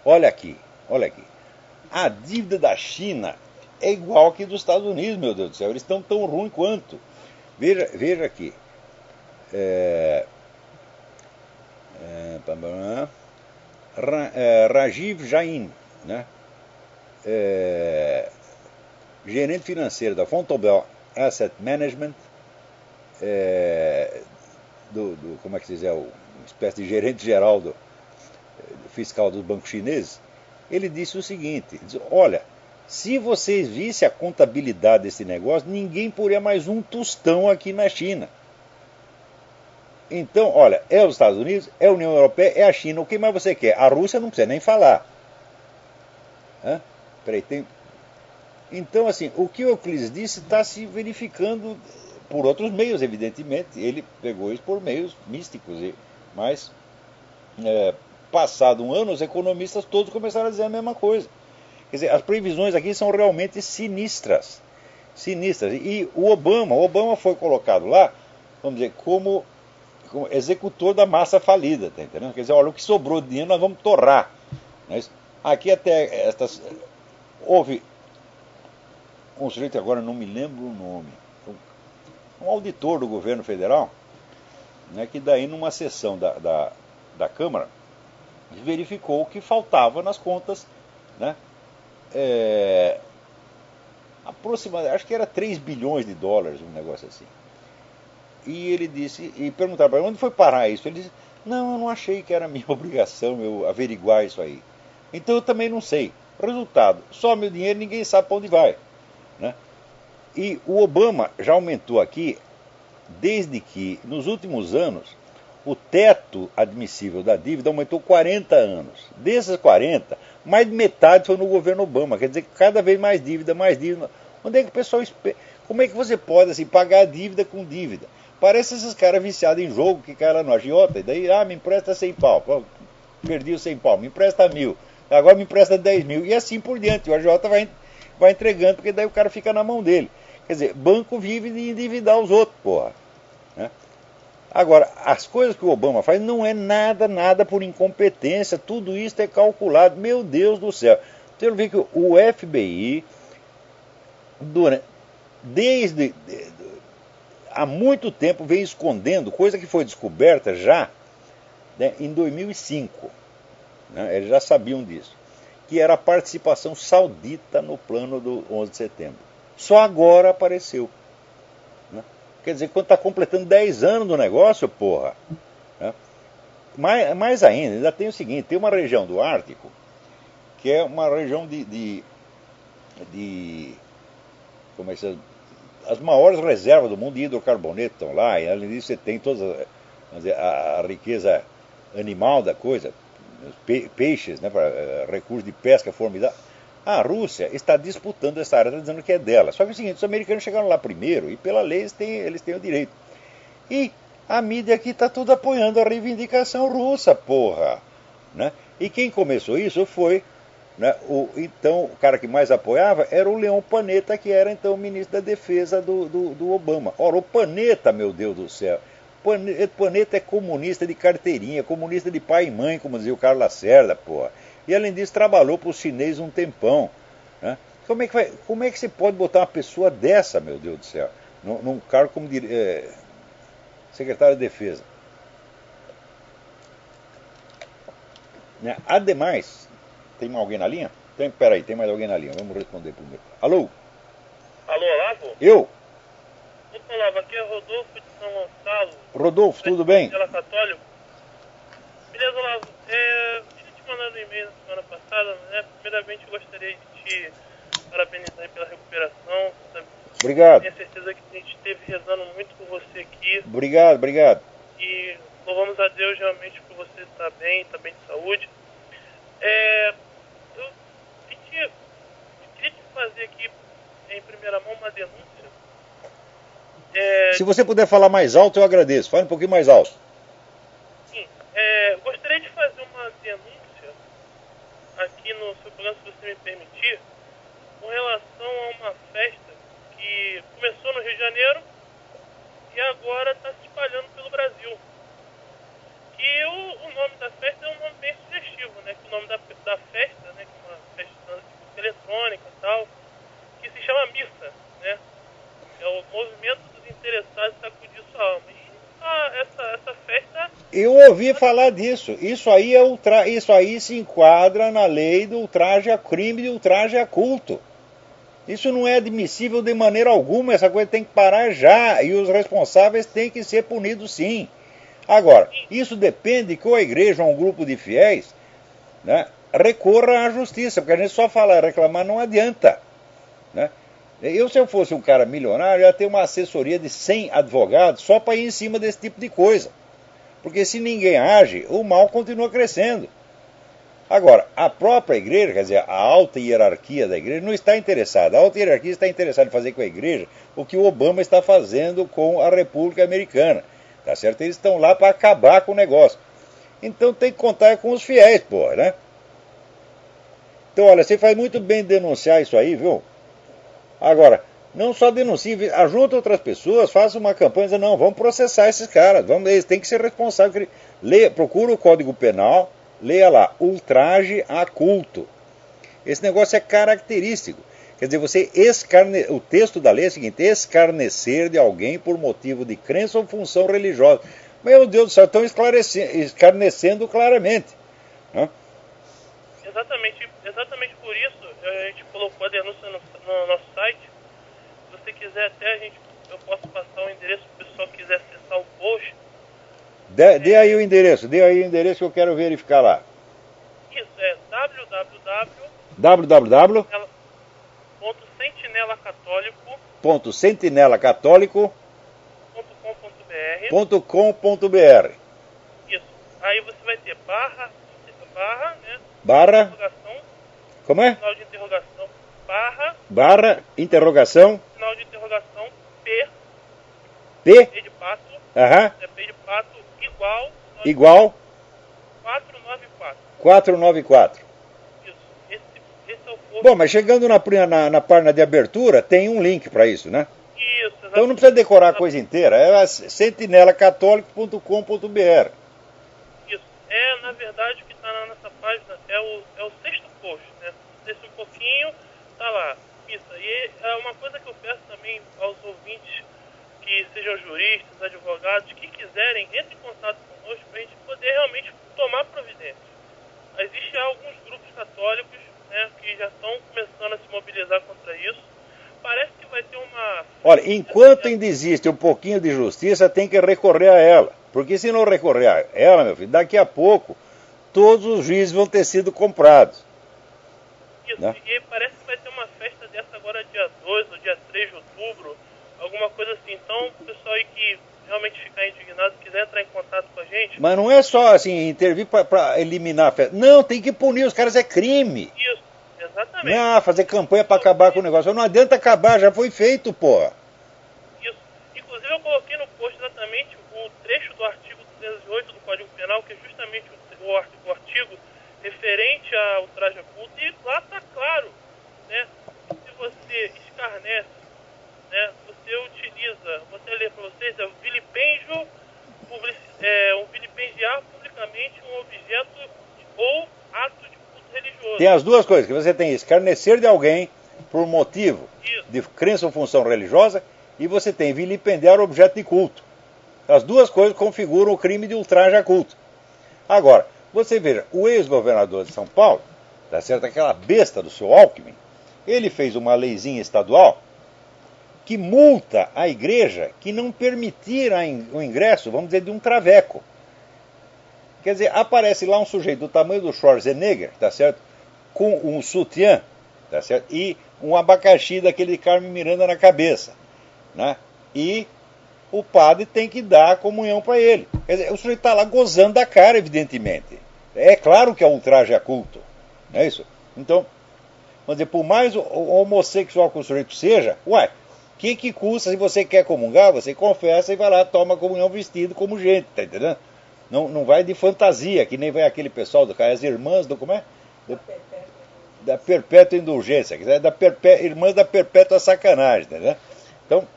Olha aqui, olha aqui. A dívida da China é igual que dos Estados Unidos, meu Deus do céu. Eles estão tão ruins quanto. Veja aqui. Rajiv Jain, né? Gerente financeiro da Vontobel Asset Management, como é que se diz, uma espécie de gerente geral do fiscal dos bancos chineses, ele disse o seguinte, olha, se vocês vissem a contabilidade desse negócio, ninguém poria mais um tostão aqui na China. Então, olha, é os Estados Unidos, é a União Europeia, é a China, o que mais você quer? A Rússia não precisa nem falar. Peraí, Então, assim, o que o Euclides disse está se verificando por outros meios, evidentemente. Ele pegou isso por meios místicos, mas passado um ano, os economistas todos começaram a dizer a mesma coisa. Quer dizer, as previsões aqui são realmente sinistras. Sinistras. E o Obama foi colocado lá, vamos dizer, como executor da massa falida, tá entendendo? Quer dizer, olha, o que sobrou de dinheiro nós vamos torrar. Mas aqui até houve um sujeito, agora não me lembro o nome, um auditor do governo federal, né, que daí numa sessão da Câmara verificou o que faltava nas contas, né, aproximadamente, acho que era 3 bilhões de dólares, um negócio assim. E ele disse, e perguntaram para ele, onde foi parar isso? Ele disse, não, eu não achei que era minha obrigação eu averiguar isso aí. Então eu também não sei. Resultado, some o dinheiro e ninguém sabe para onde vai. Né? E o Obama já aumentou aqui, desde que, nos últimos anos, o teto admissível da dívida aumentou 40 anos. Desses 40, mais de metade foi no governo Obama. Quer dizer, cada vez mais dívida, mais dívida. Onde é que o pessoal... Como é que você pode assim, pagar a dívida com dívida? Parece esses caras viciados em jogo que caem lá no agiota, e daí, me empresta 100 pau. Perdi os 100 pau, me empresta 1.000. Agora me empresta 10 mil. E assim por diante. O agiota vai entregando, porque daí o cara fica na mão dele. Quer dizer, banco vive de endividar os outros, porra. Né? Agora, as coisas que o Obama faz não é nada por incompetência. Tudo isso é calculado. Meu Deus do céu. Você vê que o FBI, desde há muito tempo, vem escondendo coisa que foi descoberta já, né, em 2005. Né, eles já sabiam disso. Que era a participação saudita no plano do 11 de setembro. Só agora apareceu. Né? Quer dizer, quando está completando 10 anos do negócio, porra. Né? Mais ainda tem o seguinte, tem uma região do Ártico, que é uma região de como é que as maiores reservas do mundo de hidrocarboneto estão lá, e além disso você tem toda a riqueza animal da coisa, peixes, né, recursos de pesca formidável. A Rússia está disputando essa área, está dizendo que é dela. Só que é o seguinte, os americanos chegaram lá primeiro e pela lei eles têm o direito. E a mídia aqui está toda apoiando a reivindicação russa, porra. Né? E quem começou isso foi, né, então o cara que mais apoiava era o Leon Panetta, que era então o ministro da defesa do Obama. Ora, o Panetta, meu Deus do céu, Panetta é comunista de carteirinha, comunista de pai e mãe, como dizia o Carlos Lacerda, porra. E além disso, trabalhou para os chineses um tempão. Né? Como é que você pode botar uma pessoa dessa, meu Deus do céu, num cargo como secretário de Defesa? Né? Ademais, tem alguém na linha? Peraí, tem mais alguém na linha. Vamos responder primeiro. Alô? Alô, Olavo? Eu? Opa, Olavo, aqui é Rodolfo de São Gonçalo. Rodolfo, tudo bem? Católico. Beleza, Olavo? Eu tinha te mandado um e-mail na semana passada, né? Primeiramente, eu gostaria de te parabenizar pela recuperação. Sabe? Obrigado. Tenho certeza que a gente esteve rezando muito por você aqui. Obrigado. E louvamos a Deus realmente por você estar bem de saúde. Eu queria te fazer aqui em primeira mão uma denúncia. Se você puder falar mais alto, eu agradeço. Fale um pouquinho mais alto. Sim, gostaria de fazer uma denúncia aqui no seu programa, se você me permitir, com relação a uma festa que começou no Rio de Janeiro e agora está se espalhando pelo Brasil. E o nome da festa é um nome bem sugestivo, né? Que o nome da festa, né? Que é uma festa tipo, eletrônica e tal, que se chama Missa, né? É o movimento dos interessados em sacudir sua alma. E essa festa... Eu ouvi falar disso. Isso aí se enquadra na lei do ultraje a crime e do ultraje a culto. Isso não é admissível de maneira alguma. Essa coisa tem que parar já. E os responsáveis têm que ser punidos sim. Agora, isso depende que a igreja ou um grupo de fiéis, né, recorra à justiça, porque a gente só fala reclamar não adianta. Né? Se eu fosse um cara milionário, eu ia ter uma assessoria de 100 advogados só para ir em cima desse tipo de coisa. Porque se ninguém age, o mal continua crescendo. Agora, a própria igreja, quer dizer, a alta hierarquia da igreja não está interessada. A alta hierarquia está interessada em fazer com a igreja o que o Obama está fazendo com a República Americana. Tá certo? Eles estão lá para acabar com o negócio. Então tem que contar com os fiéis, porra, né? Então, olha, você faz muito bem denunciar isso aí, viu? Agora, não só denuncie, ajunta outras pessoas, faça uma campanha, diz, não, vamos processar esses caras, eles têm que ser responsáveis. Procura o Código Penal, leia lá, ultraje a culto. Esse negócio é característico. Quer dizer, o texto da lei é o seguinte: escarnecer de alguém por motivo de crença ou função religiosa. Meu Deus do céu, estão escarnecendo claramente. Né? Exatamente por isso a gente colocou a denúncia no nosso site. Se você quiser até, eu posso passar o endereço se o pessoal quiser acessar o post. Dê aí o endereço que eu quero verificar lá. Isso, é www. sentinelacatólico.com.br. Isso. Aí você vai ter barra, né? Barra. Interrogação. Como é? Sinal de interrogação. Barra. Interrogação. Sinal de interrogação. P. P. P de pato. Aham. P de pato igual. 494. 494. Esse é o post. Bom, mas chegando na página de abertura, tem um link para isso, né? Isso, exatamente. Então não precisa decorar a coisa inteira, é sentinelacatólico.com.br. Isso. Na verdade, o que está na nossa página é o sexto post, né? Desce um pouquinho, tá lá, missa. E é uma coisa que eu peço também aos ouvintes que sejam juristas, advogados, que quiserem, entre em contato conosco para a gente poder realmente tomar providências. Existem alguns grupos católicos, né, que já estão começando a se mobilizar contra isso. Parece que vai ter uma... Olha, enquanto ainda existe um pouquinho de justiça, tem que recorrer a ela. Porque se não recorrer a ela, meu filho, daqui a pouco todos os juízes vão ter sido comprados. Isso, né? E parece que vai ter uma festa dessa agora dia 2 ou dia 3 de outubro, alguma coisa assim. Então, o pessoal aí que realmente ficar indignado, quiser entrar em contato com a gente... Mas não é só assim, intervir para eliminar a festa. Não, tem que punir os caras, é crime. Isso, exatamente. Não, fazer campanha para acabar com o negócio. Não adianta acabar, já foi feito, porra. Isso. Inclusive eu coloquei no post exatamente o trecho do artigo 208 do Código Penal, que é justamente o artigo referente ao ultraje a culto, e lá está claro, né, que se você escarnece, né, você lê para vocês, é o vilipêndio vilipendiar publicamente um objeto ou ato de culto religioso. Tem as duas coisas, que você tem escarnecer de alguém por motivo de crença ou função religiosa, e você tem vilipendiar objeto de culto. As duas coisas configuram o crime de ultraje a culto. Agora, você veja, o ex-governador de São Paulo, tá certo, aquela besta do seu Alckmin, ele fez uma leizinha estadual que multa a igreja que não permitir o ingresso, vamos dizer, de um traveco. Quer dizer, aparece lá um sujeito do tamanho do Schwarzenegger, tá certo, com um sutiã, tá certo, e um abacaxi daquele de Carmen Miranda na cabeça, né? E o padre tem que dar a comunhão para ele. Quer dizer, o sujeito está lá gozando da cara, evidentemente. É claro que é ultraje a culto, não é isso? Então, vamos dizer, por mais homossexual que o sujeito seja, o que custa se você quer comungar, você confessa e vai lá, toma a comunhão vestido como gente, tá entendendo? Não vai de fantasia, que nem vai aquele pessoal, as irmãs do, como é? Da perpétua indulgência, irmãs da perpétua sacanagem, entendeu? Então,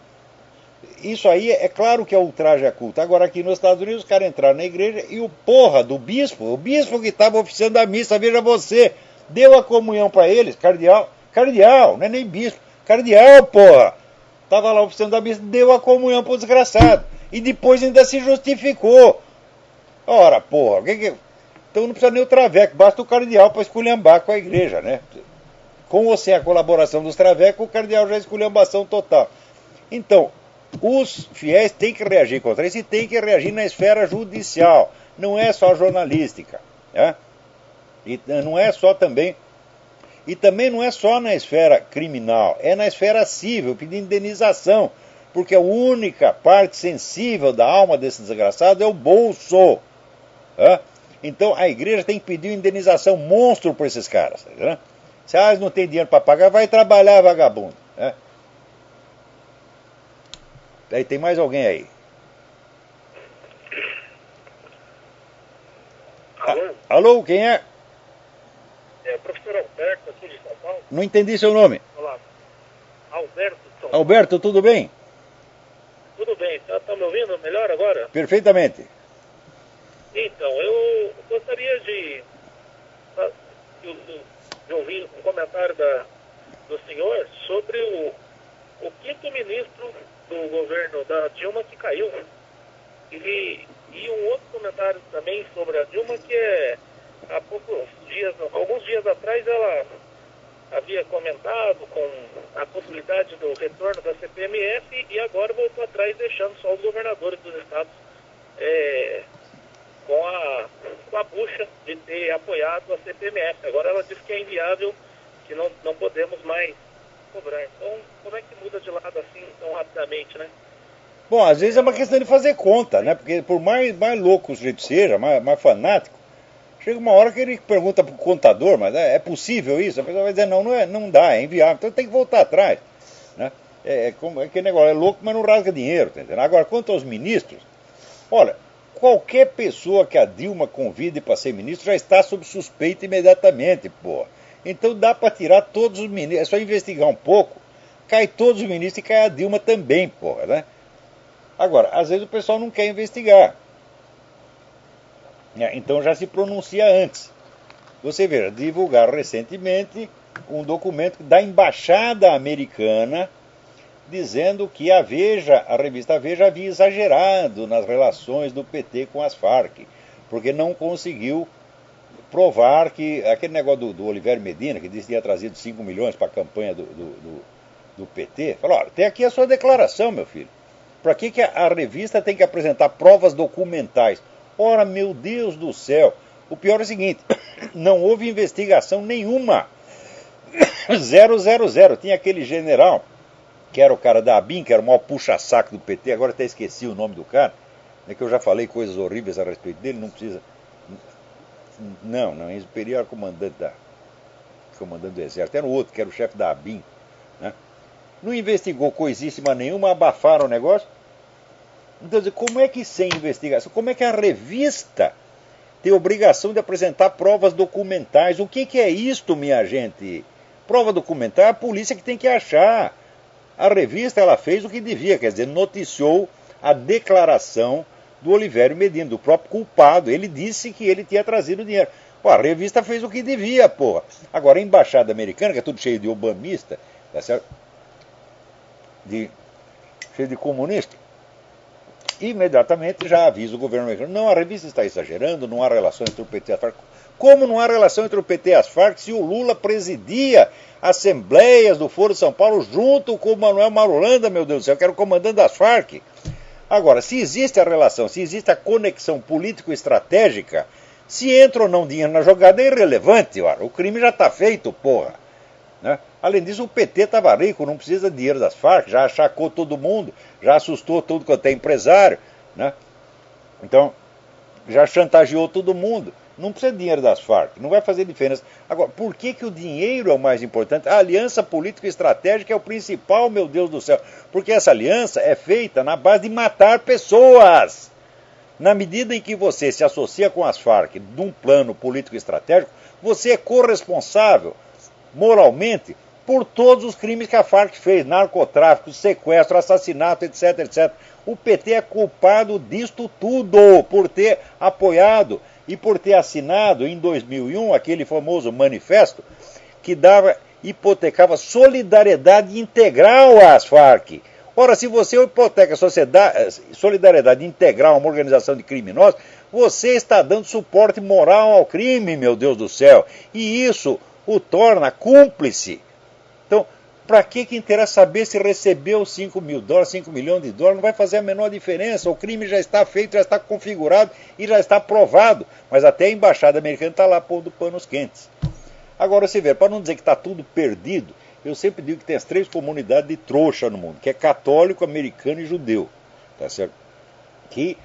isso aí é claro que é ultraje a culto. Agora aqui nos Estados Unidos os caras entraram na igreja e o porra do bispo, o bispo que estava oficiando a missa, veja você, deu a comunhão para eles, cardeal, não é nem bispo, cardeal, porra, estava lá oficiando a missa, deu a comunhão para o desgraçado, e depois ainda se justificou. Ora, porra, então não precisa nem o traveco, basta o cardeal para esculhambar com a igreja, né? Com ou sem a colaboração dos travecos, o cardeal já é esculhambação total. Então, os fiéis têm que reagir contra isso e têm que reagir na esfera judicial, não é só jornalística, né? E não é só também, e também não é só na esfera criminal, é na esfera civil, pedir indenização, porque a única parte sensível da alma desse desgraçado é o bolso, né? Então a igreja tem que pedir indenização monstro por esses caras, né? Se eles não têm dinheiro para pagar, vai trabalhar, vagabundo, né? Aí tem mais alguém aí? Alô? Alô, quem é? É o professor Alberto, aqui de São Paulo. Não entendi seu nome. Olá. Alberto de São Paulo. Alberto, tudo bem? Tudo bem, tá me ouvindo melhor agora? Perfeitamente. Então, eu gostaria de ouvir um comentário do senhor sobre o quinto ministro do governo da Dilma que caiu. E um outro comentário também sobre a Dilma, que há alguns dias atrás ela havia comentado com a possibilidade do retorno da CPMF e agora voltou atrás, deixando só os governadores dos estados com a bucha de ter apoiado a CPMF. Agora ela diz que é inviável, que não podemos mais cobrar. Então, como é que muda de lado assim tão rapidamente, né? Bom, às vezes é uma questão de fazer conta, né? Porque por mais louco o sujeito seja, mais fanático, chega uma hora que ele pergunta para o contador, mas é possível isso? A pessoa vai dizer, não dá, é inviável. Então tem que voltar atrás, né? É aquele negócio, é louco, mas não rasga dinheiro, tá entendendo? Agora, quanto aos ministros, olha, qualquer pessoa que a Dilma convide para ser ministro já está sob suspeita imediatamente, pô. Então dá para tirar todos os ministros, é só investigar um pouco, cai todos os ministros e cai a Dilma também, porra, né? Agora, às vezes o pessoal não quer investigar. Então já se pronuncia antes. Você veja, divulgaram recentemente um documento da Embaixada Americana dizendo que a revista Veja havia exagerado nas relações do PT com as Farc, porque não conseguiu provar que aquele negócio do Olivério Medina, que disse que tinha trazido 5 milhões para a campanha do PT, falou, olha, tem aqui a sua declaração, meu filho. Para que a revista tem que apresentar provas documentais? Ora, meu Deus do céu, o pior é o seguinte, não houve investigação nenhuma. 000. Tinha aquele general, que era o cara da ABIN, que era o maior puxa-saco do PT, agora até esqueci o nome do cara, é que eu já falei coisas horríveis a respeito dele, não precisa... Não, superior comandante do Exército, era o outro, que era o chefe da ABIN, né? Não investigou coisíssima nenhuma, abafaram o negócio. Então, como é que sem investigação, como é que a revista tem obrigação de apresentar provas documentais? O que é isto, minha gente? Prova documental é a polícia que tem que achar. A revista ela fez o que devia, quer dizer, noticiou a declaração do Olivério Medina, do próprio culpado. Ele disse que ele tinha trazido dinheiro. Pô, a revista fez o que devia, porra. Agora, a embaixada americana, que é tudo cheio de obamista, tá certo? Cheio de comunista, imediatamente já avisa o governo americano: não, a revista está exagerando, não há relação entre o PT e as Farc. Como não há relação entre o PT e as Farc se o Lula presidia assembleias do Foro de São Paulo junto com o Manuel Marulanda, meu Deus do céu, que era o comandante das Farc? Agora, se existe a relação, se existe a conexão político-estratégica, se entra ou não dinheiro na jogada é irrelevante, ora. O crime já está feito, porra. Né? Além disso, o PT estava rico, não precisa de dinheiro das Farc, já achacou todo mundo, já assustou tudo quanto é empresário, né? Então, já chantageou todo mundo. Não precisa de dinheiro das Farc, não vai fazer diferença. Agora, por que o dinheiro é o mais importante? A aliança político-estratégica é o principal, meu Deus do céu. Porque essa aliança é feita na base de matar pessoas. Na medida em que você se associa com as Farc num plano político-estratégico, você é corresponsável moralmente por todos os crimes que a Farc fez: narcotráfico, sequestro, assassinato, etc, etc. O PT é culpado disto tudo, por ter apoiado e por ter assinado em 2001 aquele famoso manifesto que hipotecava solidariedade integral às Farc. Ora, se você hipoteca solidariedade integral a uma organização de criminosos, você está dando suporte moral ao crime, meu Deus do céu. E isso o torna cúmplice. Então, para que interessa saber se recebeu 5 mil dólares, 5 milhões de dólares? Não vai fazer a menor diferença. O crime já está feito, já está configurado e já está provado. Mas até a embaixada americana está lá pondo panos quentes. Agora, você vê, para não dizer que está tudo perdido, eu sempre digo que tem as 3 comunidades de trouxa no mundo, que é católico, americano e judeu. Tá certo? Que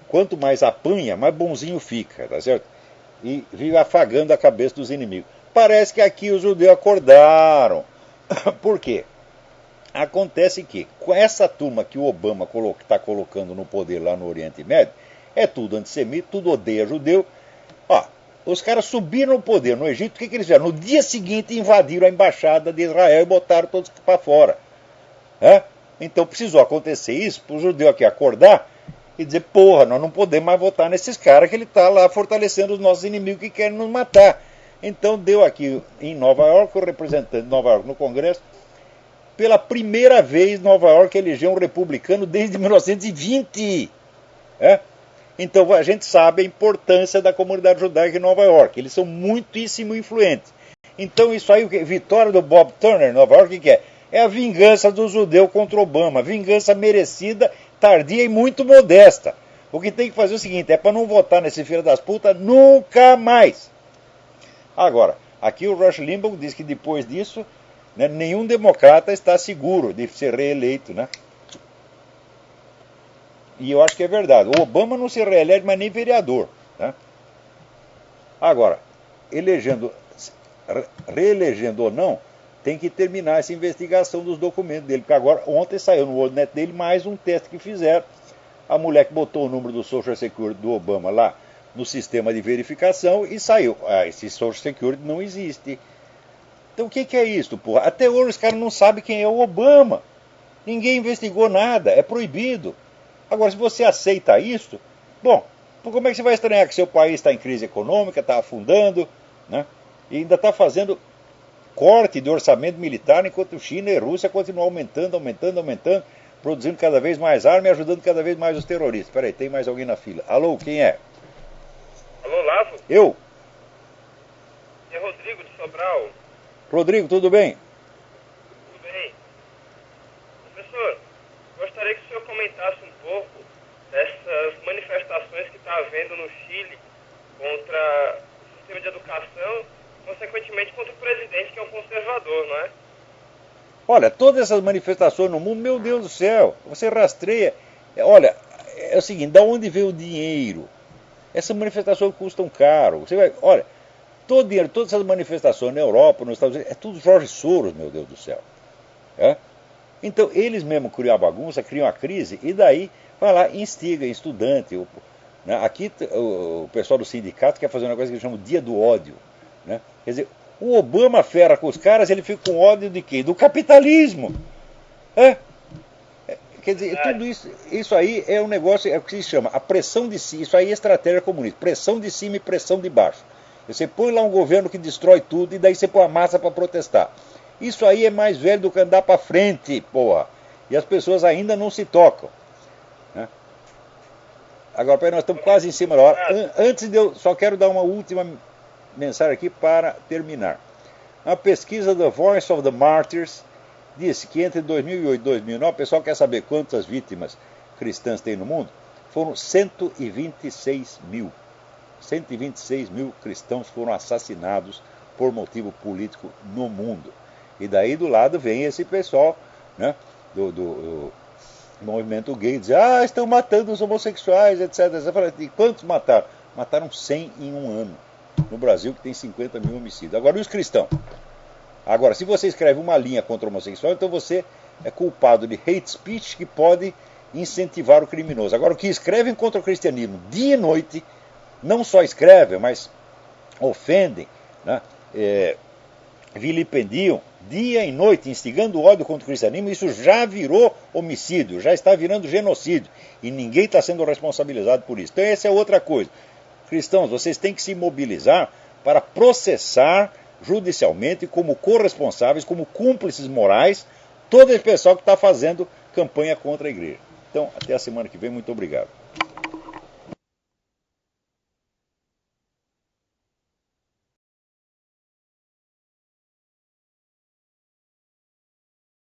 quanto mais apanha, mais bonzinho fica, tá certo? E vive afagando a cabeça dos inimigos. Parece que aqui os judeus acordaram. Por quê? Acontece que, com essa turma que o Obama está colocando no poder lá no Oriente Médio, é tudo antissemita, tudo odeia judeu. Ó, os caras subiram no poder no Egito, o que eles fizeram? No dia seguinte invadiram a embaixada de Israel e botaram todos para fora. Então precisou acontecer isso para o judeu aqui acordar e dizer: porra, nós não podemos mais votar nesses caras, que ele está lá fortalecendo os nossos inimigos que querem nos matar. Então deu aqui em Nova York, o representante de Nova York no Congresso, pela primeira vez Nova York elegeu um republicano desde 1920. Então a gente sabe a importância da comunidade judaica em Nova York. Eles são muitíssimo influentes. Então isso aí, vitória do Bob Turner em Nova York, o que é? É a vingança do judeu contra Obama. Vingança merecida, tardia e muito modesta. O que tem que fazer é o seguinte: é para não votar nesse filho das putas nunca mais. Agora, aqui o Rush Limbaugh diz que depois disso, né, nenhum democrata está seguro de ser reeleito, né? E eu acho que é verdade. O Obama não se reelege mais nem vereador, né? Agora, reelegendo ou não, tem que terminar essa investigação dos documentos dele, porque agora, ontem saiu no WorldNet dele mais um teste que fizeram. A mulher que botou o número do Social Security do Obama lá no sistema de verificação e saiu: esse Social Security não existe. Então o que é isso, porra? Até hoje os caras não sabem quem é o Obama. Ninguém investigou nada, é proibido. Agora, se você aceita isso, bom, como é que você vai estranhar que seu país está em crise econômica, está afundando, né? E ainda está fazendo corte de orçamento militar, enquanto China e Rússia continuam aumentando, produzindo cada vez mais armas e ajudando cada vez mais os terroristas. Espera aí, tem mais alguém na fila. Alô, quem é? Alô, Lavo? Eu. É Rodrigo de Sobral. Rodrigo, tudo bem? Tudo bem. Professor, gostaria que o senhor comentasse um pouco dessas manifestações que está havendo no Chile contra o sistema de educação, consequentemente contra o presidente, que é um conservador, não é? Olha, todas essas manifestações no mundo, meu Deus do céu, você rastreia. Olha, é o seguinte: da onde veio o dinheiro? Essas manifestações custam caro. Você vai, olha, todo dinheiro, todas essas manifestações na Europa, nos Estados Unidos, é tudo Jorge Soros, meu Deus do céu. Então, eles mesmo criam a bagunça, criam a crise, e daí vai lá e instiga estudante. Né? Aqui o pessoal do sindicato quer fazer uma coisa que eles chamam de dia do ódio. Né? Quer dizer, o Obama ferra com os caras, ele fica com ódio de quê? Do capitalismo. Quer Quer dizer, tudo isso aí é um negócio, é o que se chama a pressão de cima. Isso aí é estratégia comunista, pressão de cima e pressão de baixo. Você põe lá um governo que destrói tudo e daí você põe a massa para protestar. Isso aí é mais velho do que andar para frente, porra. E as pessoas ainda não se tocam. Né? Agora, peraí, nós estamos quase em cima da hora. Antes de eu, só quero dar uma última mensagem aqui para terminar. Uma pesquisa da Voice of the Martyrs disse que entre 2008 e 2009, o pessoal quer saber quantas vítimas cristãs tem no mundo? Foram 126 mil. 126 mil cristãos foram assassinados por motivo político no mundo. E daí do lado vem esse pessoal, né, do movimento gay, dizer, estão matando os homossexuais, etc. E quantos mataram? Mataram 100 em um ano. No Brasil, que tem 50 mil homicídios. Agora, e os cristãos? Agora, se você escreve uma linha contra o homossexual, então você é culpado de hate speech que pode incentivar o criminoso. Agora, o que escrevem contra o cristianismo dia e noite, não só escrevem, mas ofendem, né, vilipendiam dia e noite, instigando ódio contra o cristianismo, isso já virou homicídio, já está virando genocídio. E ninguém está sendo responsabilizado por isso. Então, essa é outra coisa. Cristãos, vocês têm que se mobilizar para processar judicialmente como corresponsáveis, como cúmplices morais, todo esse pessoal que está fazendo campanha contra a igreja. Então, até a semana que vem, muito obrigado.